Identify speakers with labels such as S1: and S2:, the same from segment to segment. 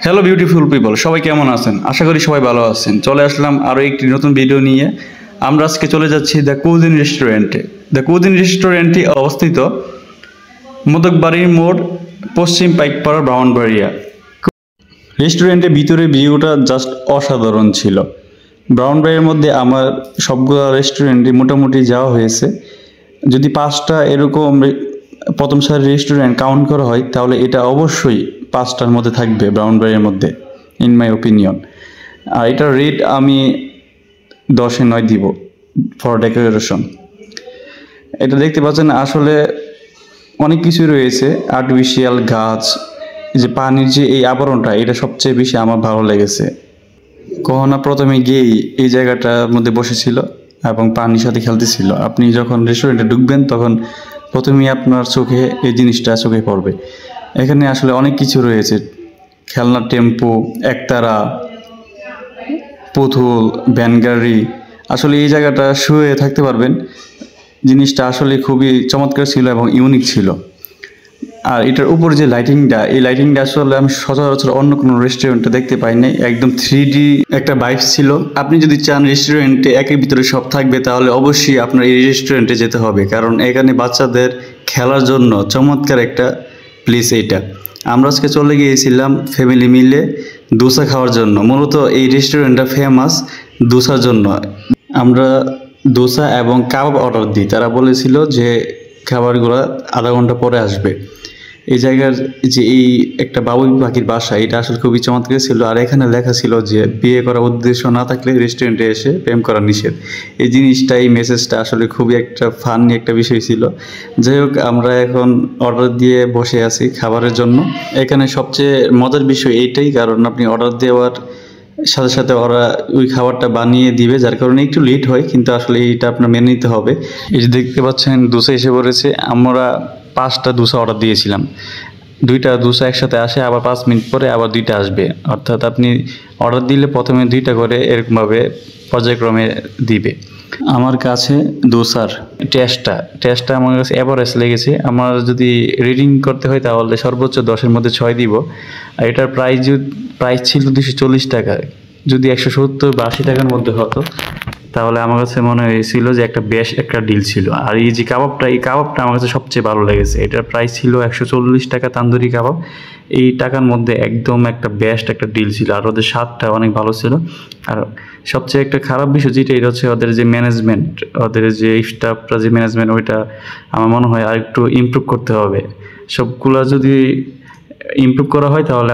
S1: Hello beautiful people, সবাই কেমন আছেন? আশা করি সবাই ভালো আছেন। চলে আসলাম আরও একটি নতুন ভিডিও নিয়ে। আমরা আজকে চলে যাচ্ছি দ্য কুজিন রেস্টুরেন্টে। দ্য কুজিন রেস্টুরেন্টটি অবস্থিত মোদকবাড়ির মোড়, পশ্চিম পাইকপাড়া, ব্রাহ্মণবাড়িয়া। রেস্টুরেন্টের ভিতরে ভিউটা জাস্ট অসাধারণ ছিল। ব্রাহ্মণবাড়িয়ার মধ্যে আমার সবগুলো রেস্টুরেন্টে মোটামুটি যাওয়া হয়েছে। যদি 5টা এরকম প্রথম সারির রেস্টুরেন্ট কাউন্ট করা হয় তাহলে এটা অবশ্যই 5টার মধ্যে থাকবে ব্রাহ্মণবাড়িয়ার মধ্যে, ইন মাই ওপিনিয়ন। আর এটার রেট আমি 10-এ 9 দিব ফর ডেকোরেশন। এটা দেখতে পাচ্ছেন আসলে অনেক কিছুই রয়েছে, আর্টিফিশিয়াল গাছ, যে পানির যে এই আবরণটা, এটা সবচেয়ে বেশি আমার ভালো লেগেছে। কখনো প্রথমে গিয়েই এই জায়গাটার মধ্যে বসেছিল এবং পানির সাথে খেলতেছিল। আপনি যখন রেস্টুরেন্টে ঢুকবেন তখন প্রথমেই আপনার চোখে এই জিনিসটা চোখে পড়বে। এখানে আসলে অনেক কিছু রয়েছে, খেলনার টেম্পো, একতারা, পুতুল, ভ্যানগাড়ি। আসলে এই জায়গাটা শুয়ে থাকতে পারবেন। জিনিসটা আসলে খুবই চমৎকার ছিল এবং ইউনিক ছিল। আর এটার উপর যে লাইটিংটা, এই লাইটিংটা আসলে আমি সচরাচর অন্য কোনো রেস্টুরেন্টে দেখতে পাই নাই। একদম 3D একটা ভাইবস ছিল। আপনি যদি চান রেস্টুরেন্টে একের ভিতরে সব থাকবে তাহলে অবশ্যই আপনার এই রেস্টুরেন্টে যেতে হবে, কারণ এখানে বাচ্চাদের খেলার জন্য চমৎকার একটা প্লেস এইটা। আমরা আজকে চলে গিয়েছিলাম ফ্যামিলি মিলে দোসা খাওয়ার জন্য। মূলত এই রেস্টুরেন্টটা ফেমাস দোসার জন্য। আমরা দোসা এবং কাবাব অর্ডার দিই। তারা বলেছিল যে খাবারগুলো আধা ঘন্টা পরে আসবে। এই জায়গার যে এই একটা বাবুই পাখির বাসা, এটা আসলে খুবই চমৎকার ছিল। আর এখানে লেখা ছিল যে বিয়ে করার উদ্দেশ্য না থাকলে রেস্টুরেন্টে এসে প্রেম করা নিষেধ। এই জিনিসটা, এই মেসেজটা আসলে খুবই একটা ফানি একটা বিষয় ছিল। যাই হোক, আমরা এখন অর্ডার দিয়ে বসে আছি খাবারের জন্য। এখানে সবচেয়ে মজার বিষয় এইটাই, কারণ আপনি অর্ডার দেওয়ার সাথে সাথে ওরা ওই খাবারটা বানিয়ে দিবে, যার কারণে একটু লেট হয়, কিন্তু আসলে এইটা আপনার মেনে নিতে হবে। এই যে দেখতে পাচ্ছেন দোসা এসে পড়েছে। আমরা 5টা দোসা অর্ডার দিয়েছিলাম। 2টা দোসা একসাথে আসে, আবার 5 মিনিট পরে আবার 2টা আসবে। অর্থাৎ আপনি অর্ডার দিলে প্রথমে 2টা করে এরকমভাবে পর্যায়ক্রমে দিবে। আমার কাছে দোসার টেস্টটা আমার কাছে এভারেজ লেগেছে। আমার যদি রেটিং করতে হয় তাহলে সর্বোচ্চ 10-এর মধ্যে 6 দিব। আর এটার প্রাইস ছিল 240 টাকা। যদি 170 বা 80 টাকার মধ্যে হতো তাহলে আমার কাছে মনে হয়েছিল যে একটা ডিল ছিল। আর এই যে এই কাবাবটা আমার কাছে সবচেয়ে ভালো লেগেছে। এটার প্রাইস ছিল 140 টাকা তান্দুরি কাবাব। এই টাকার মধ্যে একদম একটা ডিল ছিল। আর ওদের স্বাদটা অনেক ভালো ছিল। আর সবচেয়ে একটা খারাপ বিষয় যেটা, এটা হচ্ছে ওদের যে ম্যানেজমেন্ট, ওদের যে স্টাফরা যে ম্যানেজমেন্ট, ওইটা আমার মনে হয় আর একটু ইমপ্রুভ করতে হবে। সবগুলা যদি ইমপ্রুভ করা হয় তাহলে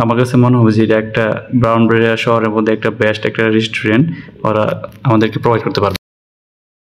S1: আমার কাছে মনে হবে যে এটা একটা ব্রাহ্মণবাড়িয়া শহরের মধ্যে একটা বেস্ট একটা রেস্টুরেন্ট ওরা আমাদেরকে প্রোভাইড করতে পারবে।